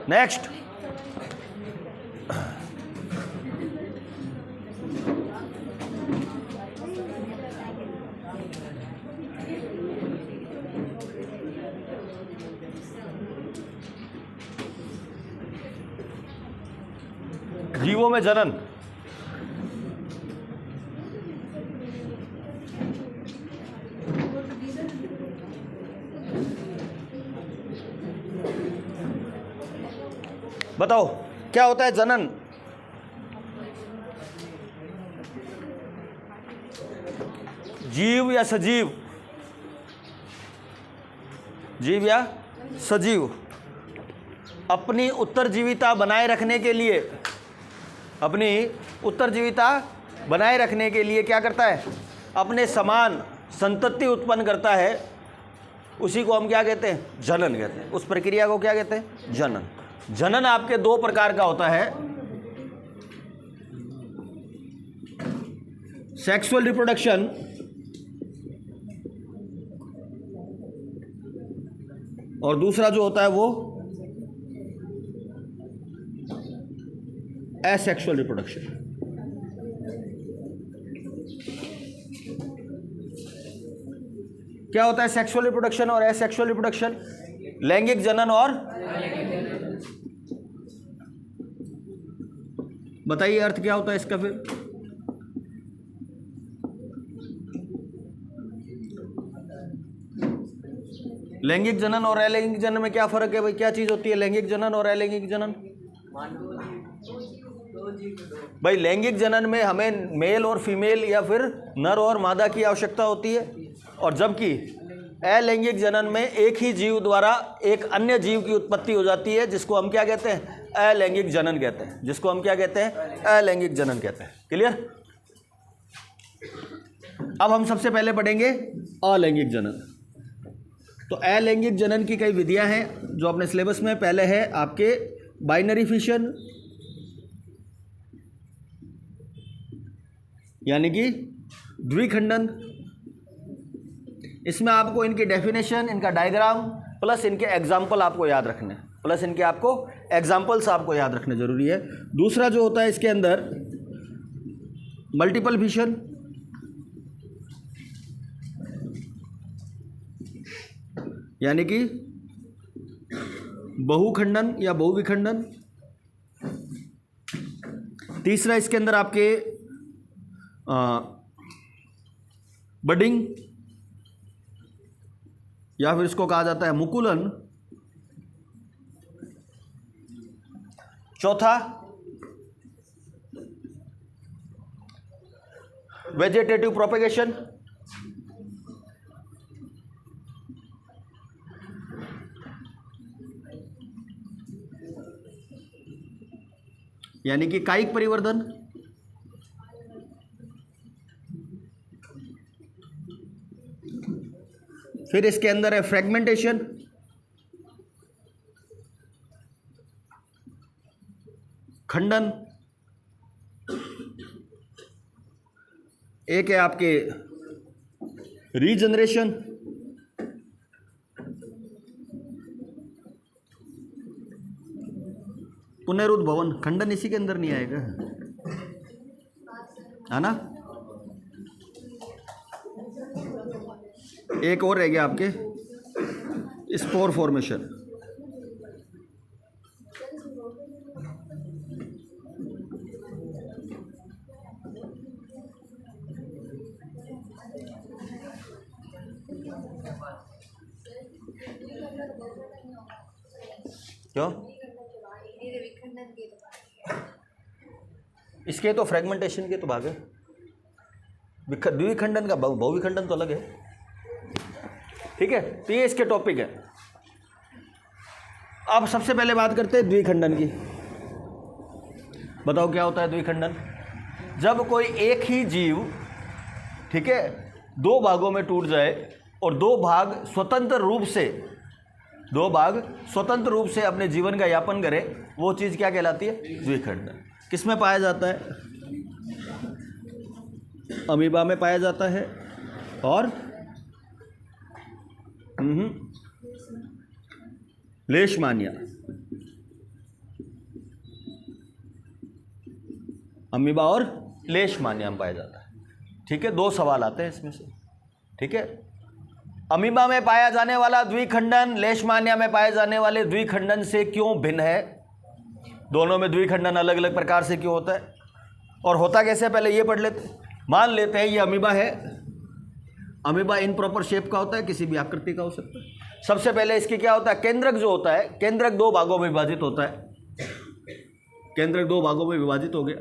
Next, जीवों में जनन। बताओ क्या होता है जनन? जीव या सजीव? जीव या सजीव अपनी उत्तरजीविता बनाए रखने के लिए, अपनी उत्तरजीविता बनाए रखने के लिए क्या करता है? अपने समान संतति उत्पन्न करता है। उसी को हम क्या कहते हैं? जनन कहते हैं। उस प्रक्रिया को क्या कहते हैं? जनन। जनन आपके दो प्रकार का होता है, सेक्सुअल रिप्रोडक्शन और दूसरा जो होता है वो एसेक्सुअल रिप्रोडक्शन। क्या होता है सेक्सुअल रिप्रोडक्शन और एसेक्सुअल रिप्रोडक्शन? लैंगिक जनन और बताइए अर्थ क्या होता है इसका फिर? लैंगिक जनन और अलैंगिक जनन में क्या फर्क है भाई? क्या चीज होती है लैंगिक जनन और अलैंगिक जनन? भाई लैंगिक जनन में हमें मेल और फीमेल या फिर नर और मादा की आवश्यकता होती है, और जबकि अलैंगिक जनन में एक ही जीव द्वारा एक अन्य जीव की उत्पत्ति हो जाती है, जिसको हम क्या कहते हैं? अलैंगिक जनन कहते हैं। जिसको हम क्या कहते हैं? अलैंगिक जनन कहते हैं। क्लियर? अब हम सबसे पहले पढ़ेंगे अलैंगिक जनन। तो अलैंगिक जनन की कई विधियां हैं जो अपने सिलेबस में। पहले है आपके बाइनरी फिशन, यानी कि द्विखंडन। इसमें आपको इनकी डेफिनेशन, इनका डायग्राम प्लस इनके एग्जाम्पल आपको याद रखने, प्लस इनके आपको एग्जाम्पल्स आपको याद रखने जरूरी है। दूसरा जो होता है इसके अंदर मल्टीपल फिशन, यानी कि बहुखंडन या बहुविखंडन। तीसरा इसके अंदर आपके बडिंग, या फिर इसको कहा जाता है मुकुलन। चौथा वेजिटेटिव प्रोपेगेशन, यानी कि कायिक परिवर्धन। फिर इसके अंदर है फ्रेगमेंटेशन, खंडन। एक है आपके रीजनरेशन, पुनरुद्भवन। खंडन इसी के अंदर नहीं आएगा, है ना? एक और रह गया आपके स्पोर फॉर्मेशन। क्यों? इसके तो फ्रेगमेंटेशन के तो भाग है, द्विखंडन का बहुविखंडन तो अलग है। ठीक है, तो ये इसके टॉपिक है। अब सबसे पहले बात करते हैं द्विखंडन की। बताओ क्या होता है द्विखंडन? जब कोई एक ही जीव, ठीक है, दो भागों में टूट जाए और दो भाग स्वतंत्र रूप से अपने जीवन का यापन करे, वो चीज़ क्या कहलाती है? द्विखंडन। किसमें पाया जाता है? अमीबा में पाया जाता है और लेशमानिया, अमीबा और लेशमानिया में पाया जाता है। ठीक है, दो सवाल आते हैं इसमें से। ठीक है, अमीबा में पाया जाने वाला द्विखंडन लेशमानिया में पाए जाने वाले द्विखंडन से क्यों भिन्न है? दोनों में द्विखंडन अलग अलग प्रकार से क्यों होता है और होता कैसे है, पहले ये पढ़ लेते। मान लेते हैं ये अमीबा है। अमीबा इन प्रॉपर शेप का होता है, किसी भी आकृति का हो सकता है। सबसे पहले इसकी क्या होता है, केंद्रक जो होता है, केंद्रक दो भागों में विभाजित होता है। केंद्रक दो भागों में विभाजित हो गया।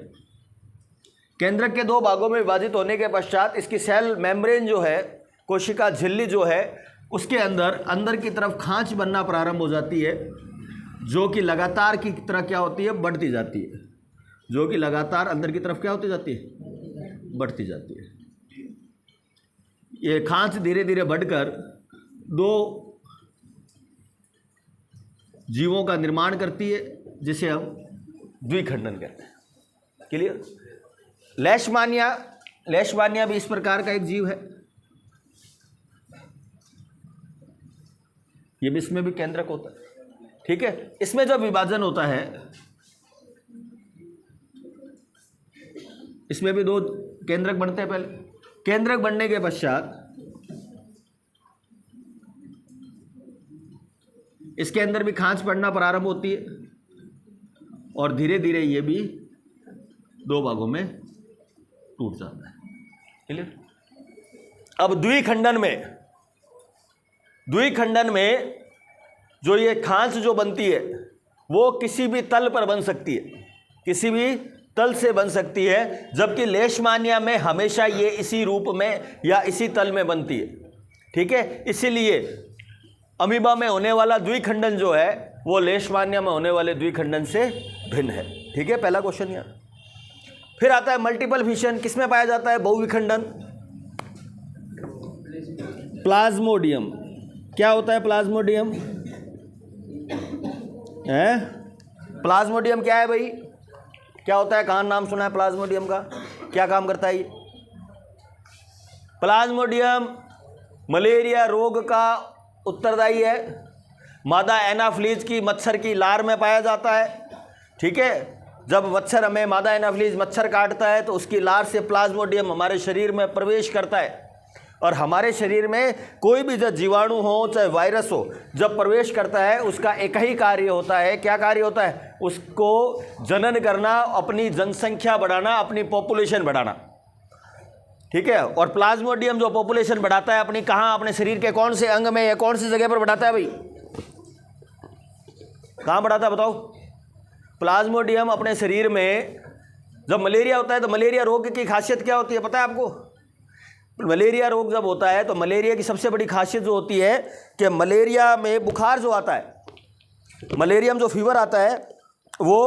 केंद्रक के दो भागों में विभाजित होने के पश्चात इसकी सेल मेम्ब्रेन जो है, कोशिका झिल्ली जो है, उसके अंदर की तरफ खांच बनना प्रारंभ हो जाती है, जो कि लगातार की तरह क्या होती है, बढ़ती जाती है। जो कि लगातार अंदर की तरफ क्या होती जाती है, बढ़ती जाती है। ये खांच धीरे धीरे बढ़कर दो जीवों का निर्माण करती है, जिसे हम द्विखंडन कहते हैं। क्लियर? लेशमानिया भी इस प्रकार का एक जीव है। ये भी, इसमें भी केंद्रक होता है। ठीक है, इसमें जब विभाजन होता है, इसमें भी दो केंद्रक बनते हैं। पहले केंद्रक बनने के पश्चात इसके अंदर भी खांच पड़ना प्रारंभ होती है और धीरे धीरे ये भी दो भागों में टूट जाता है। क्लियर? अब द्विखंडन में जो ये खांच जो बनती है वो किसी भी तल पर बन सकती है, किसी भी तल से बन सकती है, जबकि लेशमानिया में हमेशा ये इसी रूप में या इसी तल में बनती है। ठीक है, इसीलिए अमीबा में होने वाला द्विखंडन जो है वो लेशमानिया में होने वाले द्विखंडन से भिन्न है। ठीक है, पहला क्वेश्चन यहाँ। फिर आता है मल्टीपल फिशन। किसमें पाया जाता है बहुविखंडन? प्लाज्मोडियम। क्या होता है प्लाज्मोडियम? प्लाज्मोडियम क्या है भाई? क्या होता है? कहाँ नाम सुना है प्लाज्मोडियम का? क्या काम करता है ये? प्लाज्मोडियम मलेरिया रोग का उत्तरदायी है। मादा एनाफ्लीज की मच्छर की लार में पाया जाता है। ठीक है, जब मच्छर हमें मादा एनाफ्लीज मच्छर काटता है तो उसकी लार से प्लाज्मोडियम हमारे शरीर में प्रवेश करता है और हमारे शरीर में कोई भी जब जीवाणु हो चाहे वायरस हो, जब प्रवेश करता है उसका एक ही कार्य होता है। क्या कार्य होता है? उसको जनन करना, अपनी जनसंख्या बढ़ाना, अपनी पॉपुलेशन बढ़ाना। ठीक है, और प्लाज्मोडियम जो पॉपुलेशन बढ़ाता है अपनी, कहाँ? अपने शरीर के कौन से अंग में या कौन सी जगह पर बढ़ाता है भाई? कहाँ बढ़ाता है बताओ? प्लाज्मोडियम अपने शरीर में जब मलेरिया होता है तो मलेरिया रोग की खासियत क्या होती है पता है आपको? मलेरिया रोग जब होता है तो मलेरिया की सबसे बड़ी खासियत जो होती है कि मलेरिया में बुखार जो आता है, मलेरियम जो फीवर आता है वो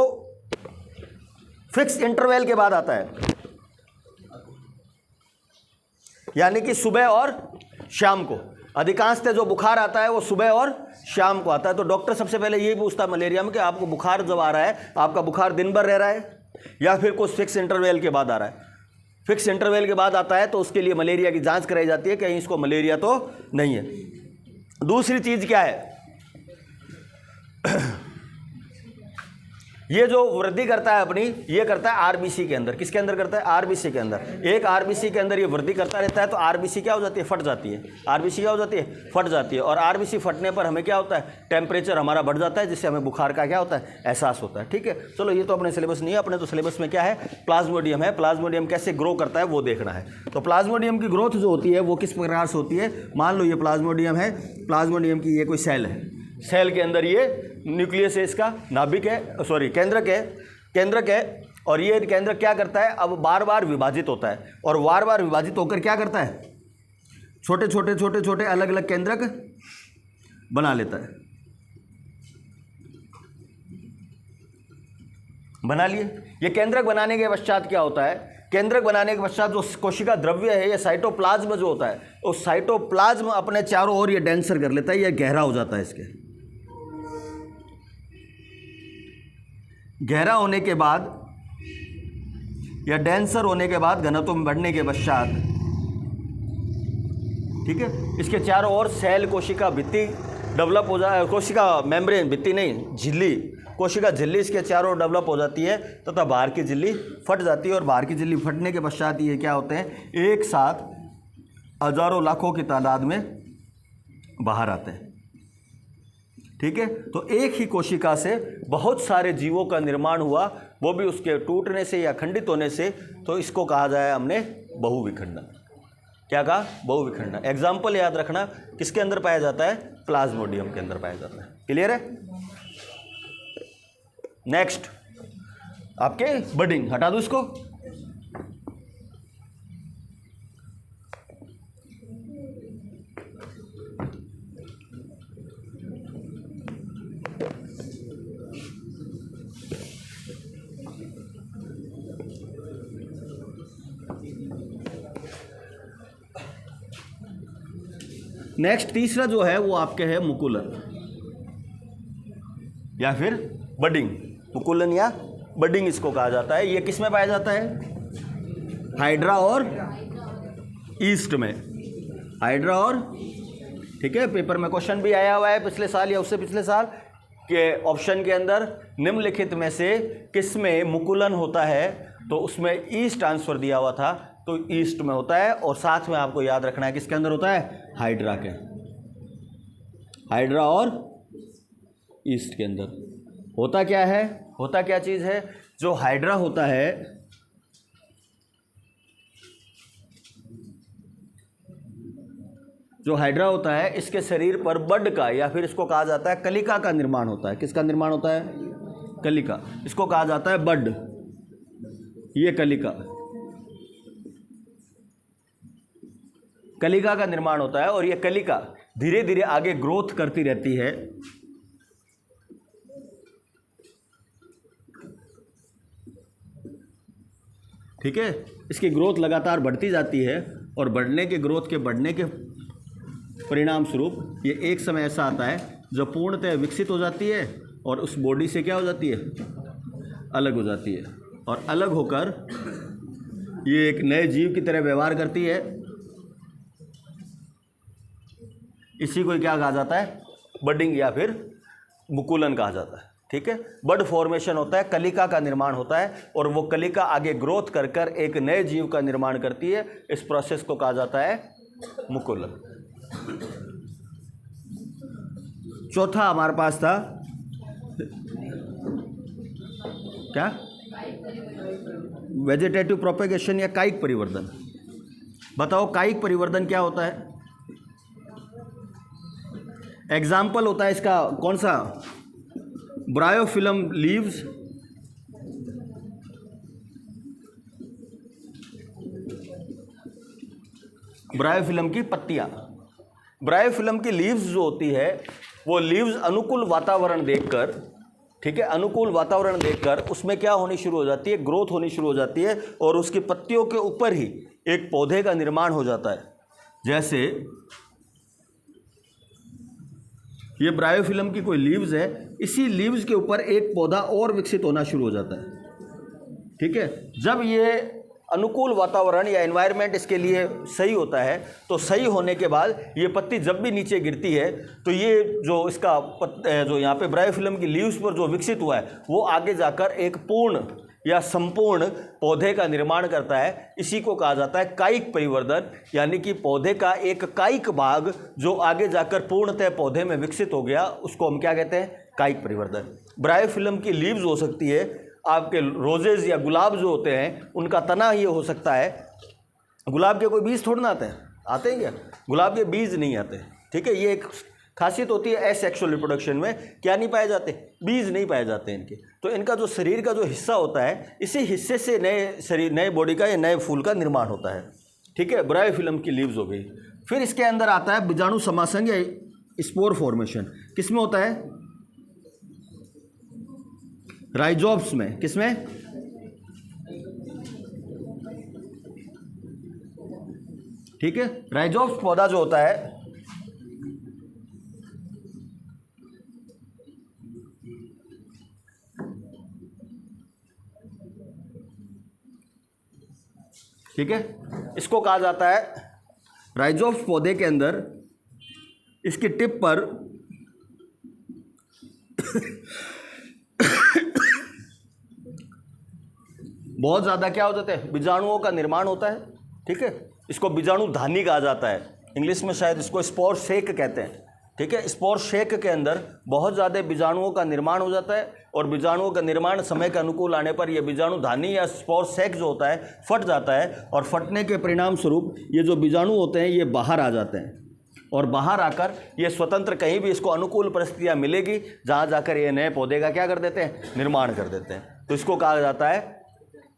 फिक्स इंटरवल के बाद आता है, यानी कि सुबह और शाम को। अधिकांशतः जो बुखार आता है वो सुबह और शाम को आता है। तो डॉक्टर सबसे पहले यही पूछता है मलेरिया में कि आपको बुखार जब आ रहा है, आपका बुखार दिन भर रह रहा है या फिर कुछ फिक्स इंटरवल के बाद आ रहा है। फिक्स इंटरवल के बाद आता है तो उसके लिए मलेरिया की जांच कराई जाती है, कहीं इसको मलेरिया तो नहीं है। दूसरी चीज़ क्या है? ये जो वृद्धि करता है अपनी, ये करता है आरबीसी के अंदर। किसके अंदर करता है? आरबीसी के अंदर। एक आरबीसी के अंदर ये वृद्धि करता रहता है तो आरबीसी क्या हो जाती है? फट जाती है। आरबीसी क्या हो जाती है? फट जाती है। और आरबीसी फटने पर हमें क्या होता है? टेम्परेचर हमारा बढ़ जाता है, जिससे हमें बुखार का क्या होता है? एहसास होता है। ठीक है, चलो ये तो अपने सिलेबस नहीं है। अपने तो सिलेबस में क्या है? प्लाज्मोडियम है। प्लाज्मोडियम कैसे ग्रो करता है वो देखना है। तो प्लाज्मोडियम की ग्रोथ जो होती है वो किस प्रकार से होती है? मान लो ये प्लाज्मोडियम है, प्लाज्मोडियम की ये कोई सेल है, सेल के अंदर ये न्यूक्लियस है, इसका नाभिक है, सॉरी केंद्रक है, और ये केंद्रक क्या करता है? अब बार बार विभाजित होता है और बार बार विभाजित होकर क्या करता है? छोटे छोटे अलग अलग केंद्रक बना लेता है। बना लिए। ये केंद्रक बनाने के पश्चात क्या होता है? केंद्रक बनाने के पश्चात जो कोशिका द्रव्य है, ये साइटोप्लाज्म जो होता है, उस साइटोप्लाज्म अपने चारों ओर ये डेंसर कर लेता है, ये गहरा हो जाता है। इसके गहरा होने के बाद या डेंसर होने के बाद घनत्व में बढ़ने के पश्चात, ठीक है, इसके चारों ओर सेल कोशिका भित्ति डेवलप हो जाए, कोशिका मेम्ब्रेन, भित्ति नहीं, झिल्ली, कोशिका झिल्ली इसके चारों ओर डेवलप हो जाती है तथा बाहर की झिल्ली फट जाती है। और बाहर की झिल्ली फटने के पश्चात ये क्या होते हैं, एक साथ हजारों लाखों की तादाद में बाहर आते हैं। ठीक है, तो एक ही कोशिका से बहुत सारे जीवों का निर्माण हुआ, वो भी उसके टूटने से या खंडित होने से, तो इसको कहा जाए हमने बहुविखंडन। क्या कहा, बहुविखंडन। एग्जाम्पल याद रखना, किसके अंदर पाया जाता है, प्लाज्मोडियम के अंदर पाया जाता है। क्लियर है। नेक्स्ट आपके बडिंग, हटा दो इसको। नेक्स्ट तीसरा जो है वो आपके है मुकुलन या फिर बडिंग। मुकुलन या बडिंग इसको कहा जाता है। ये किस में पाया जाता है, हाइड्रा और ईस्ट में। हाइड्रा और, ठीक है, पेपर में क्वेश्चन भी आया हुआ है पिछले साल या उससे पिछले साल के ऑप्शन के अंदर, निम्नलिखित में से किस में मुकुलन होता है, तो उसमें ईस्ट आंसर दिया हुआ था, तो ईस्ट में होता है। और साथ में आपको याद रखना है किसके अंदर होता है, हाइड्रा के, हाइड्रा और ईस्ट के अंदर। होता क्या है, होता क्या चीज़ है, जो हाइड्रा होता है जो हाइड्रा होता है इसके शरीर पर बड का या फिर इसको कहा जाता है कलिका का निर्माण होता है। किसका निर्माण होता है, कलिका, इसको कहा जाता है बड, ये कलिका, कलिका का निर्माण होता है। और ये कलिका धीरे धीरे आगे ग्रोथ करती रहती है। ठीक है, इसकी ग्रोथ लगातार बढ़ती जाती है और बढ़ने के परिणाम स्वरूप ये एक समय ऐसा आता है जो पूर्णतः विकसित हो जाती है और उस बॉडी से क्या हो जाती है, अलग हो जाती है। और अलग होकर ये एक नए जीव की तरह व्यवहार करती है। इसी को क्या कहा जाता है, बडिंग या फिर मुकुलन कहा जाता है। ठीक है, बड फॉर्मेशन होता है, कलिका का निर्माण होता है और वो कलिका आगे ग्रोथ कर कर एक नए जीव का निर्माण करती है। इस प्रोसेस को कहा जाता है मुकुलन। चौथा हमारे पास था क्या, वेजिटेटिव प्रोपेगेशन या कायिक परिवर्धन। बताओ कायिक परिवर्धन क्या होता है। एग्जाम्पल होता है इसका कौन सा, ब्रायोफिलम लीव्स, ब्रायोफिलम की पत्तियां। ब्रायोफिलम की लीव्स जो होती है वो लीव्स अनुकूल वातावरण देखकर, ठीक है, अनुकूल वातावरण देखकर उसमें क्या होनी शुरू हो जाती है, ग्रोथ होनी शुरू हो जाती है और उसकी पत्तियों के ऊपर ही एक पौधे का निर्माण हो जाता है। जैसे ये ब्रायोफिलम की कोई लीव्स है, इसी लीव्स के ऊपर एक पौधा और विकसित होना शुरू हो जाता है। ठीक है, जब ये अनुकूल वातावरण या एनवायरनमेंट इसके लिए सही होता है, तो सही होने के बाद ये पत्ती जब भी नीचे गिरती है तो ये जो इसका जो यहाँ पे ब्रायोफिलम की लीव्स पर जो विकसित हुआ है वो आगे जाकर एक पूर्ण या संपूर्ण पौधे का निर्माण करता है। इसी को कहा जाता है कायिक परिवर्धन, यानी कि पौधे का एक कायिक भाग जो आगे जाकर पूर्णतः पौधे में विकसित हो गया, उसको हम क्या कहते हैं, कायिक परिवर्धन। ब्रायोफिलम की लीव्स हो सकती है, आपके रोजेज या गुलाब जो होते हैं उनका तना ये हो सकता है। गुलाब के कोई बीज थोड़ा ना आते हैं, आते हैं क्या, गुलाब के बीज नहीं आते। ठीक है, ये एक खासियत होती है एसेक्सुअल रिप्रोडक्शन में, क्या नहीं पाए जाते, बीज नहीं पाए जाते इनके। तो इनका जो शरीर का जो हिस्सा होता है, इसी हिस्से से नए शरीर, नए बॉडी का या नए फूल का निर्माण होता है। ठीक है, ब्रायोफिलम की लीव्स हो गई। फिर इसके अंदर आता है बीजाणु समासंग या स्पोर फॉर्मेशन। किसमें होता है, राइजोप्स में। किसमें, ठीक है, राइजोप्स पौधा जो होता है ठीक है, इसको कहा जाता है राइजोप्स पौधे के अंदर इसकी टिप पर बहुत ज़्यादा क्या हो जाते हैं, बीजाणुओं का निर्माण होता है। ठीक है, इसको बीजाणु धानी कहा जाता है, इंग्लिश में शायद इसको स्पोर शेक कहते हैं। ठीक है, स्पोर शेक के अंदर बहुत ज़्यादा बीजाणुओं का निर्माण हो जाता है और बीजाणुओं का निर्माण समय के अनुकूल आने पर यह बीजाणु धानी या स्पोर शेक जो होता है फट जाता है और फटने के परिणाम स्वरूप ये जो बीजाणु होते हैं ये बाहर आ जाते हैं और बाहर आकर ये स्वतंत्र कहीं भी इसको अनुकूल परिस्थितियाँ मिलेगी जहाँ जाकर ये नए पौधे का क्या कर देते हैं, निर्माण कर देते हैं। तो इसको कहा जाता है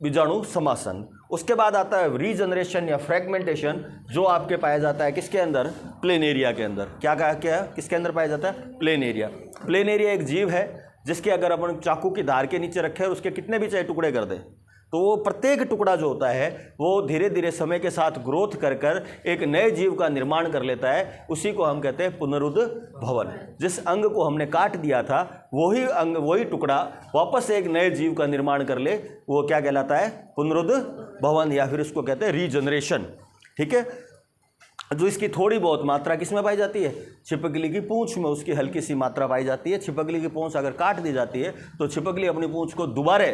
बीजाणु समासन। उसके बाद आता है रीजनरेशन या फ्रेगमेंटेशन, जो आपके पाया जाता है किसके अंदर, प्लेन एरिया के अंदर। क्या कहा, क्या किसके अंदर पाया जाता है, प्लेन एरिया। प्लेन एरिया एक जीव है जिसके अगर अपन चाकू की धार के नीचे रखें और उसके कितने भी चाहे टुकड़े कर दें तो वो प्रत्येक टुकड़ा जो होता है वो धीरे धीरे समय के साथ ग्रोथ कर कर एक नए जीव का निर्माण कर लेता है। उसी को हम कहते हैं पुनरुद्भवन। जिस अंग को हमने काट दिया था वही अंग, वही टुकड़ा वापस एक नए जीव का निर्माण कर ले, वो क्या कहलाता है, पुनरुद्भवन, या फिर उसको कहते हैं रीजनरेशन। ठीक है, जो इसकी थोड़ी बहुत मात्रा किसमें पाई जाती है, छिपकली की पूंछ में उसकी हल्की सी मात्रा पाई जाती है। छिपकली की पूंछ अगर काट दी जाती है तो छिपकली अपनी पूंछ को दोबारा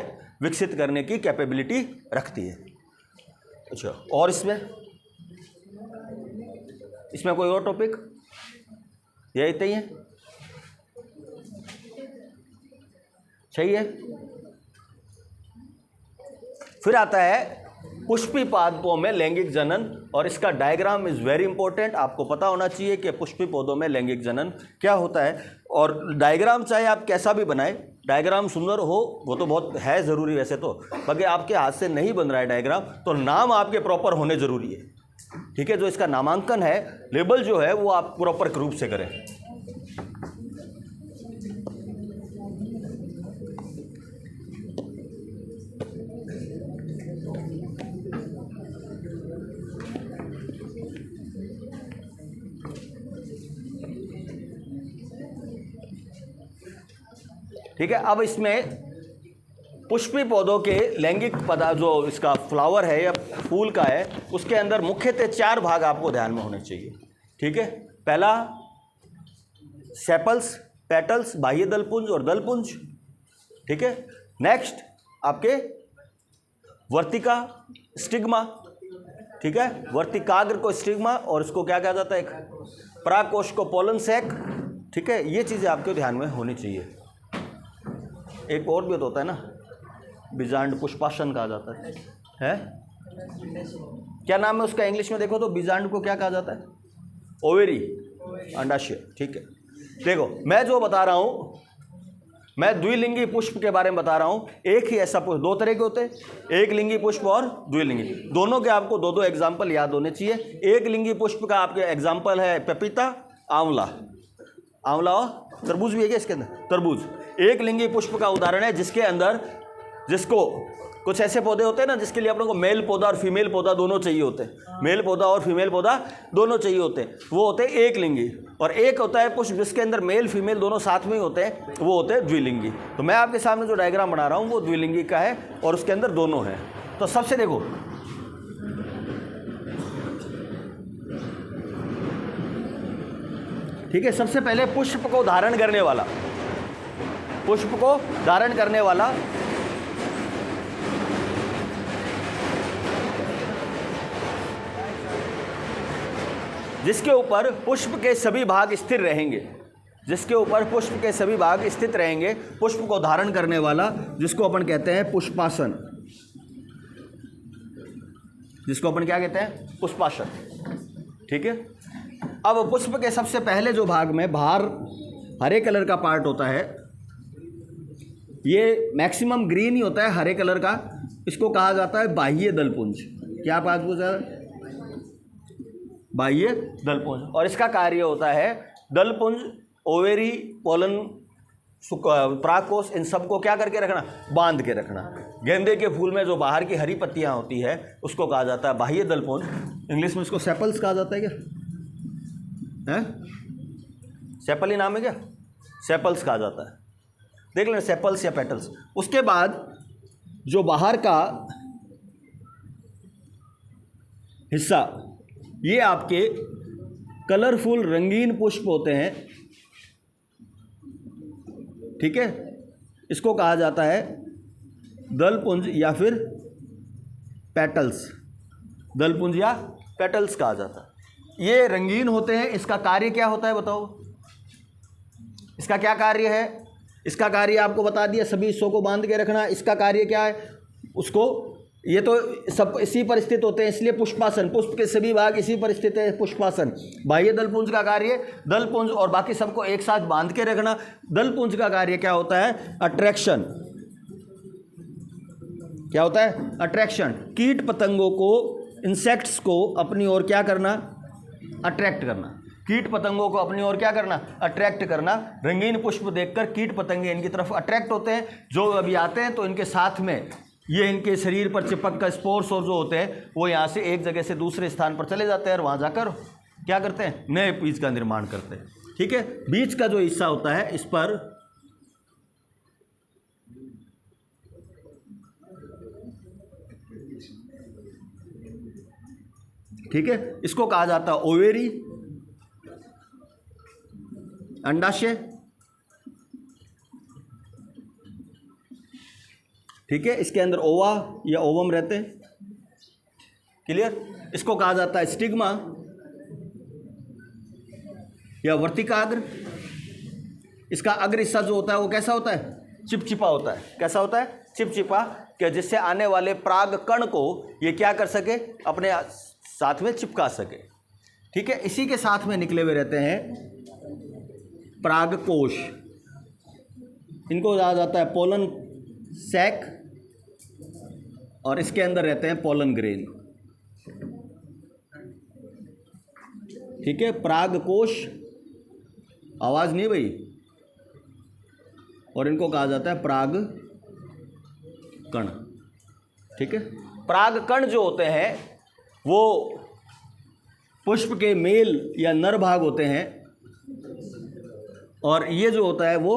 विकसित करने की कैपेबिलिटी रखती है। अच्छा, और इसमें कोई और टॉपिक, यही इतना ही है, सही है। फिर आता है पुष्पी पादपों में लैंगिक जनन, और इसका डायग्राम इज वेरी इंपॉर्टेंट। आपको पता होना चाहिए कि पुष्पी पौधों में लैंगिक जनन क्या होता है। और डायग्राम चाहे आप कैसा भी बनाएं, डायग्राम सुंदर हो वो तो बहुत है ज़रूरी वैसे तो, बाकी आपके हाथ से नहीं बन रहा है डायग्राम तो नाम आपके प्रॉपर होने ज़रूरी है। ठीक है, जो इसका नामांकन है, लेबल जो है वो आप प्रॉपर रूप से करें। ठीक है, अब इसमें पुष्पी पौधों के लैंगिक पदार्थ जो इसका फ्लावर है या फूल का है उसके अंदर मुख्यतः 4 भाग आपको ध्यान में होने चाहिए। ठीक है, पहला सेपल्स, पेटल्स, बाह्य दलपुंज और दलपुंज। ठीक है, नेक्स्ट आपके वर्तिका, स्टिग्मा। ठीक है, वर्तिकाग्र को स्टिग्मा और इसको क्या कहा जाता है, एक परागकोश को पोलन सैक। ठीक है, ये चीज़ें आपके ध्यान में होनी चाहिए। एक और भी तो होता है ना, बीजांड पुष्पासन कहा जाता है? क्या नाम है उसका इंग्लिश में, देखो तो बीजांड को क्या कहा जाता है, ओवेरी, अंडाशय। ठीक है, देखो मैं जो बता रहा हूँ, मैं द्विलिंगी पुष्प के बारे में बता रहा हूँ। एक ही ऐसा पुष्प 2 तरह के होते हैं, एक लिंगी पुष्प और द्विलिंगी। दोनों के आपको 2-2 एग्जाम्पल याद होने चाहिए। एक लिंगी पुष्प का आपके एग्जाम्पल है पपीता, आंवला। आंवला और तरबूज भी है क्या इसके अंदर, तरबूज एक लिंगी पुष्प का उदाहरण है जिसके अंदर, जिसको कुछ ऐसे पौधे होते हैं ना जिसके लिए अपने को मेल पौधा और फीमेल पौधा दोनों चाहिए होते हैं, मेल पौधा और फीमेल पौधा दोनों चाहिए होते हैं, वो होते हैं एक लिंगी। और एक होता है पुष्प जिसके अंदर मेल फीमेल दोनों साथ में ही होते हैं, वो होते हैं द्विलिंगी। तो मैं आपके सामने जो डायग्राम बना रहा हूँ वो द्विलिंगी का है और उसके अंदर दोनों हैं। तो सबसे देखो, ठीक है, सबसे पहले पुष्प को धारण करने वाला, पुष्प को धारण करने वाला जिसके ऊपर पुष्प के सभी भाग स्थिर रहेंगे, जिसके ऊपर पुष्प के सभी भाग स्थित रहेंगे, पुष्प को धारण करने वाला, जिसको अपन कहते हैं पुष्पासन, जिसको अपन क्या कहते हैं, पुष्पासन। ठीक है, अब पुष्प के सबसे पहले जो भाग में बाहर हरे कलर का पार्ट होता है, ये मैक्सिमम ग्रीन ही होता है हरे कलर का, इसको कहा जाता है बाह्य दलपुंज। क्या बात पूछा, बाह्य दलपुंज। और इसका कार्य होता है दलपुंज, ओवेरी, पोलन, परागकोश, इन सबको क्या करके रखना, बांध के रखना। गेंदे के फूल में जो बाहर की हरी पत्तियां होती है उसको कहा जाता है बाह्य दलपुंज, इंग्लिश में इसको सेपल्स कहा जाता है। क्या है, सेपल ही नाम है क्या, सेपल्स कहा जाता है, देख लेना, सेपल्स या पेटल्स। उसके बाद जो बाहर का हिस्सा, ये आपके कलरफुल रंगीन पुष्प होते हैं। ठीक है, इसको कहा जाता है दलपुंज या फिर पेटल्स, दलपुंज या पेटल्स कहा जाता है। ये रंगीन होते हैं, इसका कार्य क्या होता है बताओ, इसका क्या कार्य है? इसका कार्य आपको बता दिया, सभी हिस्सों को बांध के रखना। इसका कार्य क्या है उसको, ये तो सब इसी पर स्थित होते हैं, इसलिए पुष्पासन, पुष्प के सभी भाग इसी पर स्थित है, पुष्पासन। बाह्य दलपुंज का कार्य दलपुंज और बाकी सबको एक साथ बांध के रखना। दलपुंज का कार्य क्या होता है? अट्रैक्शन। क्या होता है? अट्रैक्शन। कीट पतंगों को, इंसेक्ट्स को अपनी ओर क्या करना? अट्रैक्ट करना। कीट पतंगों को अपनी ओर क्या करना? अट्रैक्ट करना। रंगीन पुष्प देखकर कीट पतंगे इनकी तरफ अट्रैक्ट होते हैं। जो अभी आते हैं तो इनके साथ में ये इनके शरीर पर चिपक कर स्पोर्स और जो होते हैं वो यहाँ से एक जगह से दूसरे स्थान पर चले जाते हैं और वहाँ जाकर क्या करते हैं? नए बीज का निर्माण करते हैं। ठीक है, बीज का जो हिस्सा होता है इस पर ठीक है, इसको कहा जाता है ओवेरी, अंडाशय। ठीक है, इसके अंदर ओवा या ओवम रहते हैं। क्लियर? इसको कहा जाता है स्टिग्मा या वर्तिकाग्र। इसका अग्र हिस्सा जो होता है वो कैसा होता है? चिपचिपा होता है। कैसा होता है? चिपचिपा, कि जिससे आने वाले पराग कण को ये क्या कर सके? अपने साथ में चिपका सके। ठीक है, इसी के साथ में निकले हुए रहते हैं परागकोश। इनको कहा जाता है पोलन सैक और इसके अंदर रहते हैं पोलन ग्रेन। ठीक है, परागकोश, आवाज नहीं भाई, और इनको कहा जाता है पराग कण। ठीक है, पराग कण जो होते हैं वो पुष्प के मेल या नर भाग होते हैं और ये जो होता है वो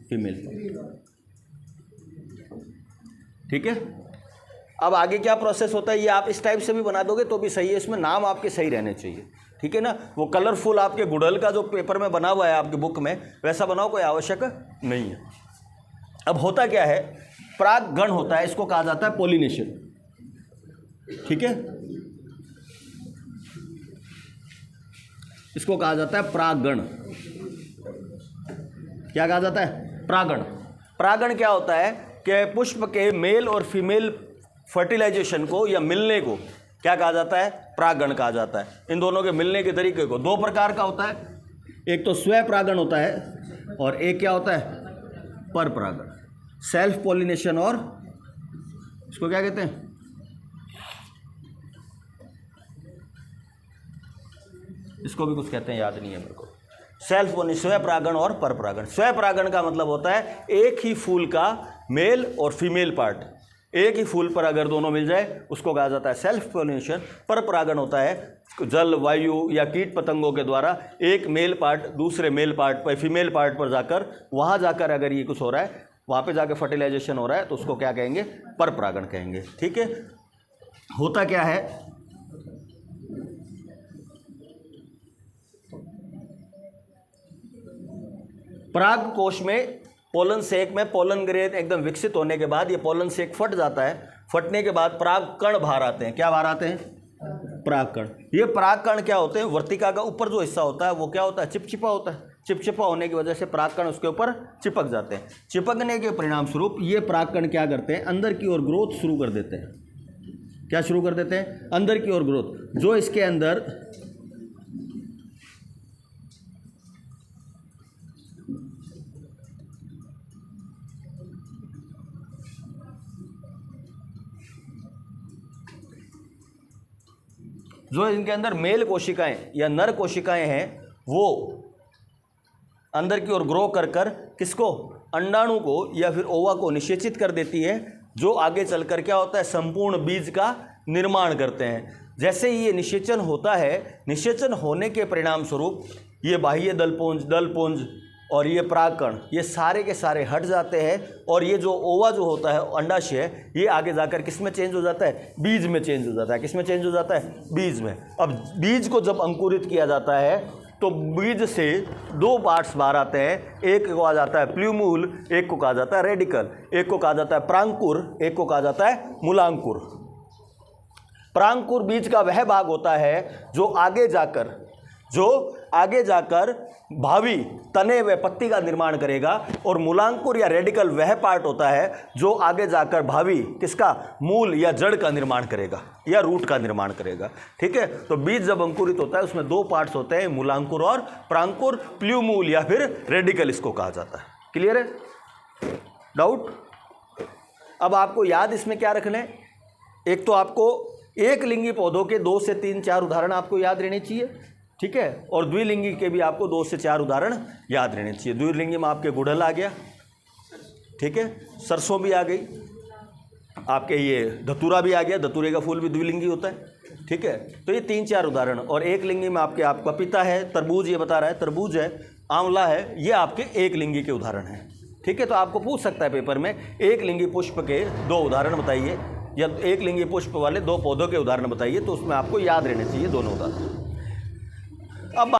फीमेल। ठीक है, अब आगे क्या प्रोसेस होता है ये आप इस टाइप से भी बना दोगे तो भी सही है, इसमें नाम आपके सही रहने चाहिए। ठीक है ना, वो कलरफुल आपके गुड़हल का जो पेपर में बना हुआ है आपके बुक में वैसा बनाओ, कोई आवश्यक नहीं है। अब होता क्या है? परागगण होता है, इसको कहा जाता है पोलिनेशन। ठीक है, इसको कहा जाता है परागगण। क्या कहा जाता है? परागण। परागण क्या होता है कि पुष्प के मेल और फीमेल फर्टिलाइजेशन को या मिलने को क्या कहा जाता है? परागण कहा जाता है। इन दोनों के मिलने के तरीके को दो प्रकार का होता है, एक तो स्वयं परागण होता है और एक क्या होता है? पर परागण, सेल्फ पॉलिनेशन। और इसको क्या कहते हैं? इसको भी कुछ कहते हैं, याद नहीं है मेरे को। सेल्फ पॉलिनेशन, स्वयं परागण और पर परागण। स्वयं परागण का मतलब होता है एक ही फूल का मेल और फीमेल पार्ट, एक ही फूल पर अगर दोनों मिल जाए उसको कहा जाता है सेल्फ पॉलिनेशन। पर परागण होता है जल, वायु या कीट पतंगों के द्वारा एक मेल पार्ट दूसरे मेल पार्ट पर, फीमेल पार्ट पर जाकर, वहाँ जाकर अगर ये कुछ हो रहा है, वहाँ पे जाकर फर्टिलाइजेशन हो रहा है तो उसको क्या कहेंगे? पर परागण कहेंगे। ठीक है, होता क्या है? पराग कोश में पोलन सेक में पोलन ग्रेन एकदम विकसित होने के बाद ये पोलन सेक फट जाता है। फटने के बाद पराग कण बाहर आते हैं। क्या बाहर आते हैं? पराग कण। ये पराग कण क्या होते हैं? वर्तिका का ऊपर जो हिस्सा होता है वो क्या होता है? चिपचिपा होता है। चिपचिपा होने की वजह से पराग कण उसके ऊपर चिपक जाते हैं। चिपकने के परिणाम स्वरूप ये पराग कण क्या करते हैं? अंदर की ओर ग्रोथ शुरू कर देते हैं। क्या शुरू कर देते हैं? अंदर की ओर ग्रोथ। जो इसके अंदर इनके अंदर मेल कोशिकाएं या नर कोशिकाएं हैं वो अंदर की ओर ग्रो कर कर किसको? अंडाणु को या फिर ओवा को निषेचित कर देती है, जो आगे चलकर क्या होता है? संपूर्ण बीज का निर्माण करते हैं। जैसे ही ये निषेचन होता है, निषेचन होने के परिणाम स्वरूप ये बाह्य दलपुंज और ये परागकण ये सारे के सारे हट जाते हैं और ये जो ओवा जो होता है, अंडाशय, ये आगे जाकर किस में चेंज हो जाता है? बीज में चेंज हो जाता है। किस में चेंज हो जाता है? बीज में। अब बीज को जब अंकुरित किया जाता है तो बीज से दो पार्ट्स बाहर आते हैं, एक को कहा जाता है प्ल्यूमूल, एक को कहा जाता है रेडिकल, एक को कहा जाता है प्रांकुर, एक को कहा जाता है मूलांकुर। प्रांकुर बीज का वह भाग होता है जो आगे जाकर भावी तने व पत्ती का निर्माण करेगा, और मूलांकुर या रेडिकल वह पार्ट होता है जो आगे जाकर भावी किसका, मूल या जड़ का निर्माण करेगा या रूट का निर्माण करेगा। ठीक है, तो बीज जब अंकुरित होता है उसमें दो पार्ट्स होते हैं, मूलांकुर और प्रांकुर, प्ल्यूमूल या फिर रेडिकल इसको कहा जाता है। क्लियर है? डाउट? अब आपको याद इसमें क्या रखना है, एक तो आपको एक लिंगी पौधों के 2 से 3 4 उदाहरण आपको याद रहने चाहिए। ठीक है, और द्विलिंगी के भी आपको 2 से 4 उदाहरण याद रहने चाहिए। द्विलिंगी में आपके गुड़हल आ गया, ठीक है, सरसों भी आ गई, आपके ये धतूरा भी आ गया, धतूरे का फूल भी द्विलिंगी होता है। ठीक है, तो ये 3 4 उदाहरण। और एक लिंगी में आपके पपीता है, तरबूज ये बता रहा है, तरबूज है, आंवला है, ये आपके एक लिंगी के उदाहरण हैं। ठीक है, तो आपको पूछ सकता है पेपर में, एक लिंगी पुष्प के 2 उदाहरण बताइए, या एक लिंगी पुष्प वाले 2 पौधों के उदाहरण बताइए, तो उसमें आपको याद रहने चाहिए दोनों उदाहरण।